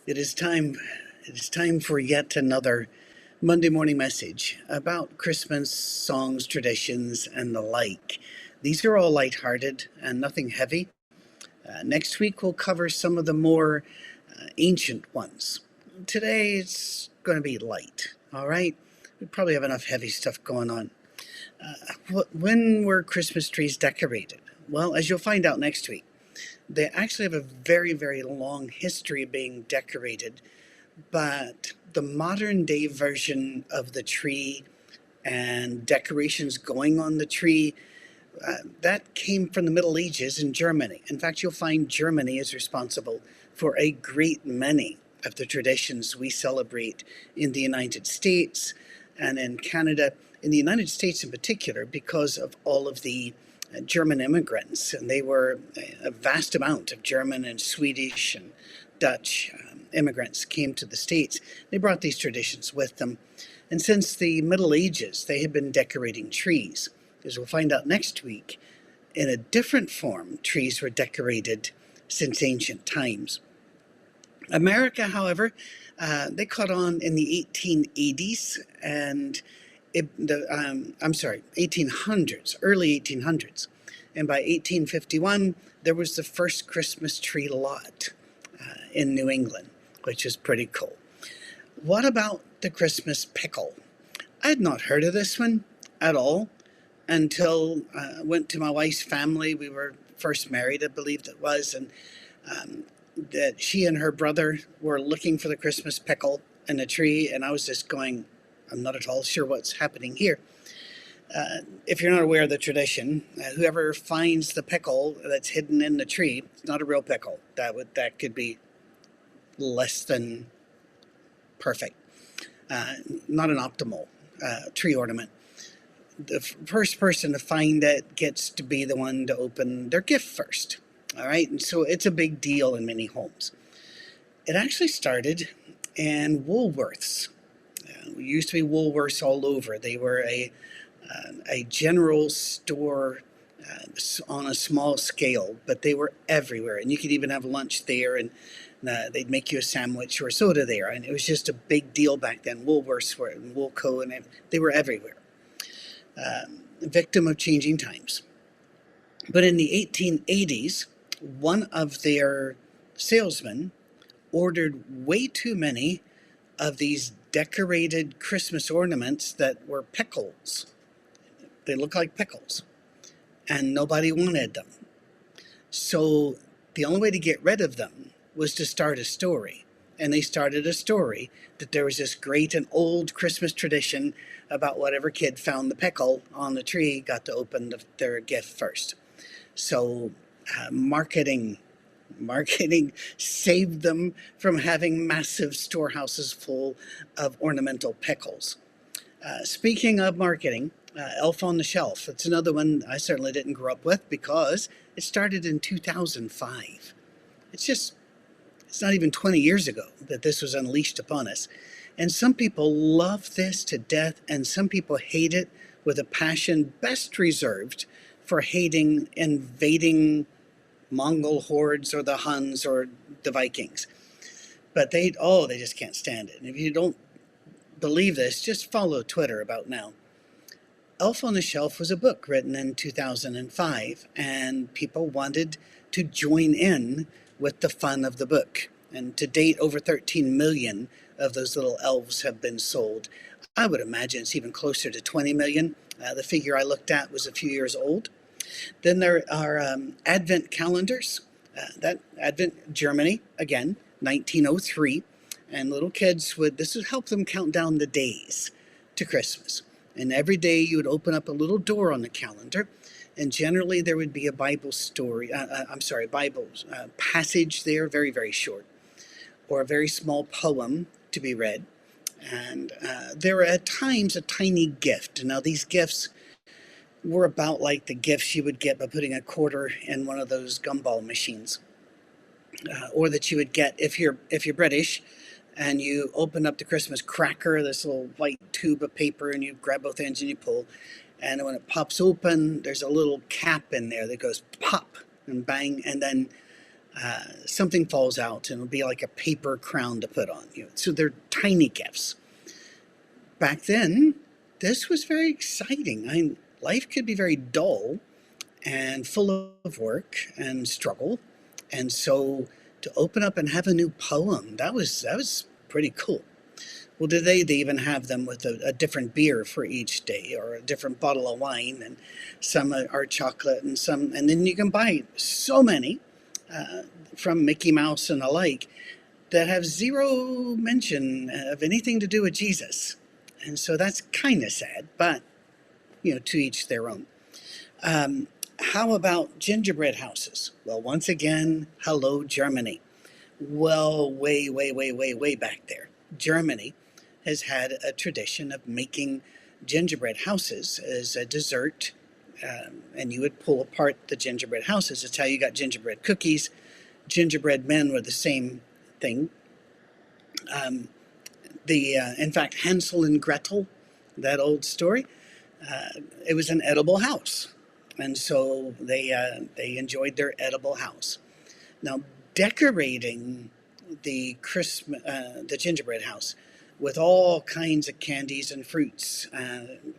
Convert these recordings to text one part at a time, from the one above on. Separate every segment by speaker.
Speaker 1: It is time. It is time for yet another Monday morning message about Christmas songs, traditions, and the like. These are all lighthearted and nothing heavy. Next week we'll cover some of the more ancient ones. Today it's going to be light. All right, we probably have enough heavy stuff going on. When were Christmas trees decorated? Well, as you'll find out next week, they actually have a very, very long history of being decorated, but the modern day version of the tree and decorations going on the tree, that came from the Middle Ages in Germany. In fact, you'll find Germany is responsible for a great many of the traditions we celebrate in the United States and in Canada. In the United States in particular, because of all of the German immigrants, and they were a vast amount of German and Swedish and Dutch immigrants came to the States. They brought these traditions with them. And since the Middle Ages, they had been decorating trees. As we'll find out next week, in a different form, trees were decorated since ancient times. America, however, they caught on in the 1880s and 1800s, early 1800s. And by 1851, there was the first Christmas tree lot in New England, which is pretty cool. What about the Christmas pickle? I had not heard of this one at all until I went to my wife's family. We were first married, I believe that was, and that she and her brother were looking for the Christmas pickle in a tree, and I was just going, I'm not at all sure what's happening here. If you're not aware of the tradition, whoever finds the pickle that's hidden in the tree, it's not a real pickle. That could be less than perfect. Not an optimal tree ornament. The first person to find it gets to be the one to open their gift first. All right, and so it's a big deal in many homes. It actually started in Woolworths. It used to be Woolworths all over. They were a general store on a small scale, but they were everywhere. And you could even have lunch there, and they'd make you a sandwich or soda there. And it was just a big deal back then. Woolworths were and Woolco, and they were everywhere. Victim of changing times. But in the 1880s, one of their salesmen ordered way too many of these decorated Christmas ornaments that were pickles. They look like pickles, and nobody wanted them. So the only way to get rid of them was to start a story. And they started a story that there was this great and old Christmas tradition about whatever kid found the pickle on the tree got to open their gift first. So marketing saved them from having massive storehouses full of ornamental pickles. Speaking of marketing, Elf on the Shelf, it's another one I certainly didn't grow up with because it started in 2005. It's not even 20 years ago that this was unleashed upon us. And some people love this to death, and some people hate it with a passion best reserved for hating invading Mongol hordes or the Huns or the Vikings. But they just can't stand it. And if you don't believe this, just follow Twitter about now. Elf on the Shelf was a book written in 2005, and people wanted to join in with the fun of the book. And to date, over 13 million of those little elves have been sold. I would imagine it's even closer to 20 million. The figure I looked at was a few years old. Then there are Advent calendars. That Advent, Germany, again, 1903. And little kids this would help them count down the days to Christmas. And every day you would open up a little door on the calendar, and generally there would be a Bible story, Bible passage there, very, very short, or a very small poem to be read. And there were at times a tiny gift. Now these gifts were about like the gifts you would get by putting a quarter in one of those gumball machines, or that you would get if you're British, and you open up the Christmas cracker, this little white tube of paper, and you grab both ends and you pull, and when it pops open, there's a little cap in there that goes pop and bang, and then something falls out and it'll be like a paper crown to put on. So they're tiny gifts. Back then, this was very exciting. Life could be very dull and full of work and struggle. And so to open up and have a new poem, that was pretty cool. Well, today they even have them with a different beer for each day, or a different bottle of wine, and some are chocolate, and then you can buy so many from Mickey Mouse and the like that have zero mention of anything to do with Jesus. And so that's kind of sad, but to each their own. How about gingerbread houses? Well, once again, hello, Germany. Well, way back there, Germany has had a tradition of making gingerbread houses as a dessert, and you would pull apart the gingerbread houses. It's how you got gingerbread cookies. Gingerbread men were the same thing. In fact, Hansel and Gretel, that old story, it was an edible house. And so they enjoyed their edible house. Now, decorating the gingerbread house with all kinds of candies and fruits,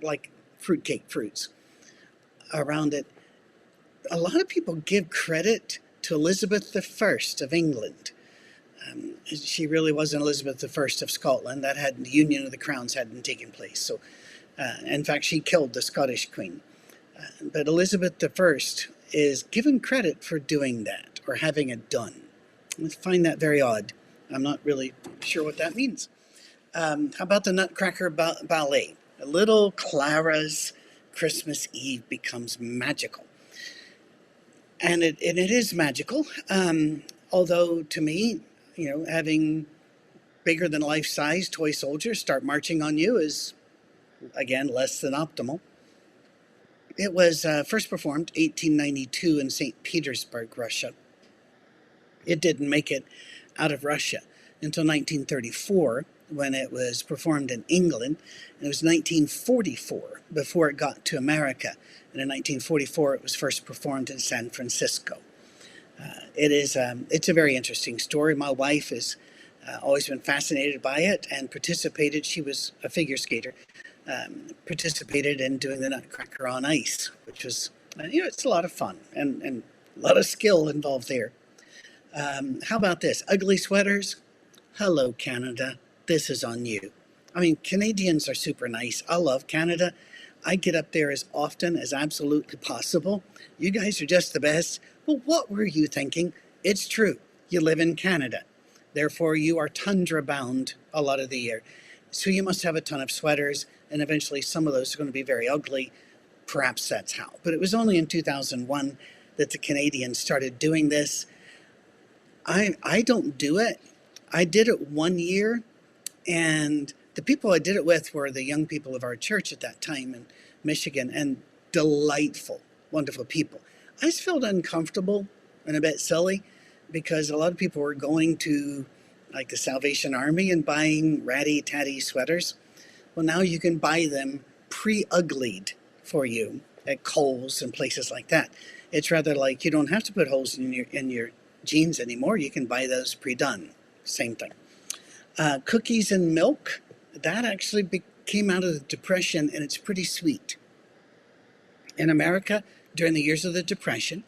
Speaker 1: like fruitcake fruits around it. A lot of people give credit to Elizabeth I of England. She really wasn't Elizabeth I of Scotland. The union of the crowns hadn't taken place. So, in fact, she killed the Scottish queen. But Elizabeth I is given credit for doing that, or having it done. I find that very odd. I'm not really sure what that means. How about the Nutcracker ballet? Little Clara's Christmas Eve becomes magical. And it is magical, although to me, having bigger than life-size toy soldiers start marching on you is, again, less than optimal. It was first performed 1892 in St. Petersburg, Russia. It didn't make it out of Russia until 1934, when it was performed in England. And it was 1944 before it got to America. And in 1944, it was first performed in San Francisco. It's a very interesting story. My wife has always been fascinated by it and participated. She was a figure skater, participated in doing the Nutcracker on ice, which was, it's a lot of fun and a lot of skill involved there. How about this? Ugly sweaters? Hello, Canada. This is on you. Canadians are super nice. I love Canada. I get up there as often as absolutely possible. You guys are just the best. Well, what were you thinking? It's true. You live in Canada. Therefore, you are tundra bound a lot of the year. So you must have a ton of sweaters, and eventually some of those are going to be very ugly. Perhaps that's how. But it was only in 2001 that the Canadians started doing this. I don't do it. I did it one year, and the people I did it with were the young people of our church at that time in Michigan, and delightful, wonderful people. I just felt uncomfortable and a bit silly because a lot of people were going to like the Salvation Army and buying ratty-tatty sweaters. Well, now you can buy them pre-uglied for you at Kohl's and places like that. It's rather like you don't have to put holes in your jeans anymore. You can buy those pre-done. Same thing. Cookies and milk, that actually came out of the Depression, and it's pretty sweet. In America, during the years of the Depression,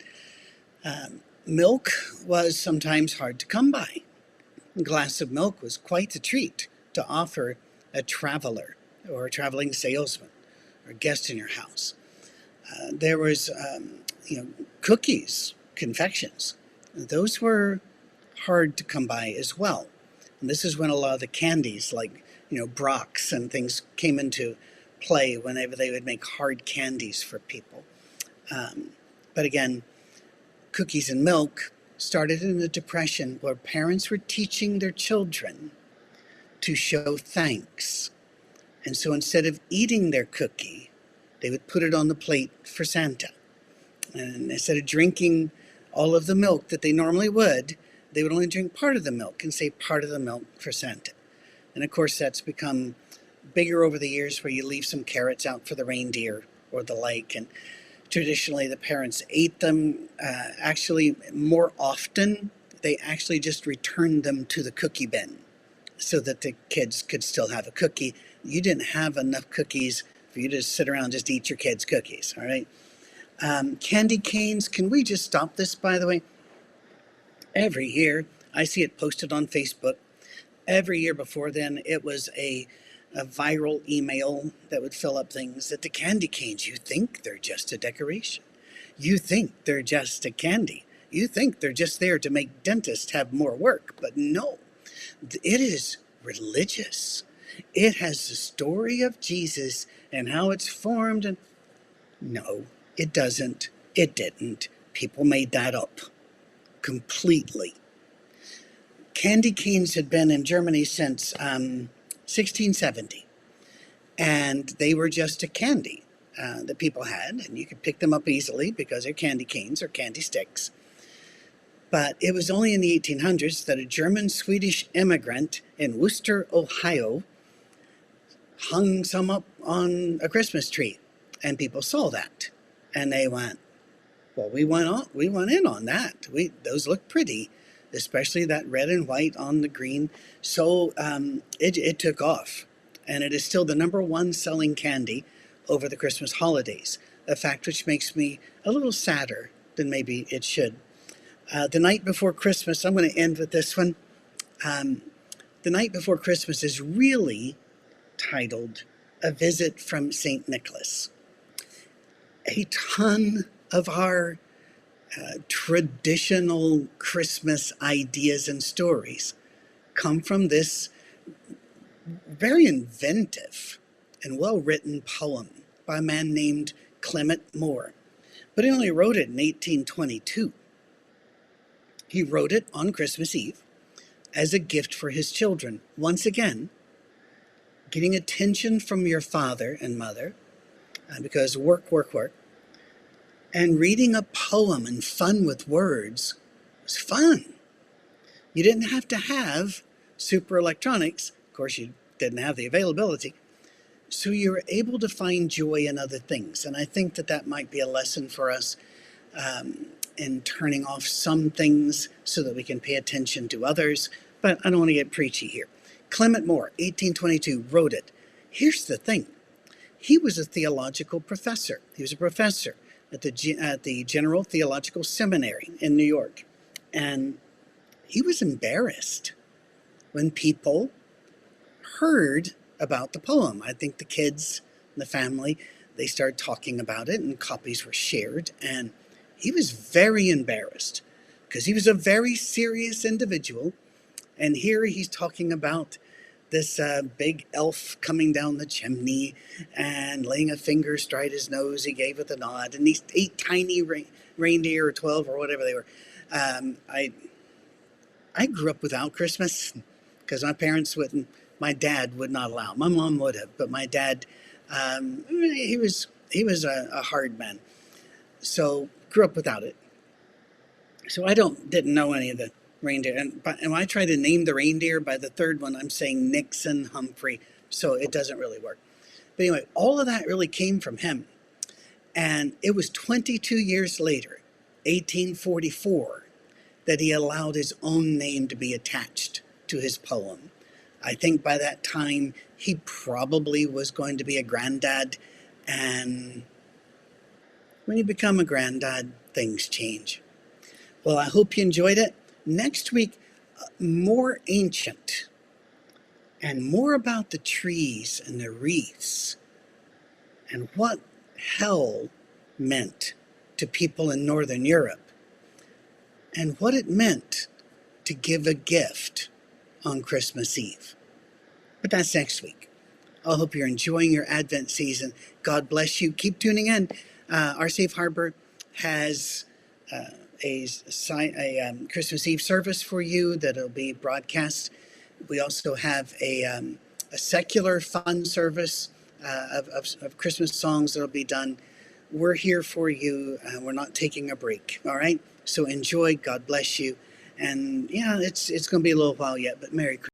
Speaker 1: milk was sometimes hard to come by. A glass of milk was quite the treat to offer a traveler or a traveling salesman or guest in your house. There was, cookies, confections. Those were hard to come by as well. And this is when a lot of the candies like, Brock's and things came into play whenever they would make hard candies for people. But again, cookies and milk started in the Depression, where parents were teaching their children to show thanks. And so instead of eating their cookie, they would put it on the plate for Santa. And instead of drinking all of the milk that they normally would, they would only drink part of the milk and say part of the milk for Santa. And of course, that's become bigger over the years, where you leave some carrots out for the reindeer or the like. And traditionally, the parents ate them actually more often they actually just returned them to the cookie bin so that the kids could still have a cookie. You didn't have enough cookies for you to sit around and just eat your kids' cookies, all right? Candy canes, can we just stop this, by the way? Every year, I see it posted on Facebook. Every year before then, it was a viral email that would fill up things that the candy canes, you think they're just a decoration. You think they're just a candy. You think they're just there to make dentists have more work, but no, it is religious. It has the story of Jesus and how it's formed. And no, it doesn't. It didn't. People made that up completely. Candy canes had been in Germany since 1670, and they were just a candy that people had, and you could pick them up easily because they're candy canes or candy sticks. But it was only in the 1800s that a German-Swedish immigrant in Worcester, Ohio, hung some up on a Christmas tree, and people saw that, and they went, well, we went in on that. Those look pretty, especially that red and white on the green. So it took off, and it is still the #1 selling candy over the Christmas holidays, a fact which makes me a little sadder than maybe it should. The night before Christmas, I'm going to end with this one. The night before Christmas is really titled A Visit from St. Nicholas. A ton of our traditional Christmas ideas and stories come from this very inventive and well-written poem by a man named Clement Moore. But he only wrote it in 1822. He wrote it on Christmas Eve as a gift for his children. Once again, getting attention from your father and mother, because work, and reading a poem and fun with words was fun. You didn't have to have super electronics. Of course, you didn't have the availability. So you were able to find joy in other things. And I think that might be a lesson for us in turning off some things so that we can pay attention to others. But I don't want to get preachy here. Clement Moore, 1822, wrote it. Here's the thing. He was a theological professor. He was a professor at the General Theological Seminary in New York. And he was embarrassed when people heard about the poem. I think the kids and the family, they started talking about it and copies were shared. And he was very embarrassed because he was a very serious individual. And here he's talking about this big elf coming down the chimney and laying a finger straight his nose. He gave it a nod. And these 8 tiny reindeer, or 12 or whatever they were. I grew up without Christmas because my parents wouldn't. My dad would not allow. My mom would have, but my dad, he was a hard man. So grew up without it. So I didn't know any of the reindeer. And when I try to name the reindeer, by the third one, I'm saying Nixon, Humphrey. So it doesn't really work. But anyway, all of that really came from him. And it was 22 years later, 1844, that he allowed his own name to be attached to his poem. I think by that time, he probably was going to be a granddad. And when you become a granddad, things change. Well, I hope you enjoyed it. Next week, more ancient and more about the trees and the wreaths and what hell meant to people in Northern Europe and what it meant to give a gift on Christmas Eve. But that's next week. I hope you're enjoying your Advent season. God bless you. Keep tuning in. Our Safe Harbor has a Christmas Eve service for you that'll be broadcast. We also have a secular fun service of Christmas songs that'll be done. We're here for you. We're not taking a break. All right. So enjoy. God bless you. And yeah, it's going to be a little while yet, but Merry Christmas.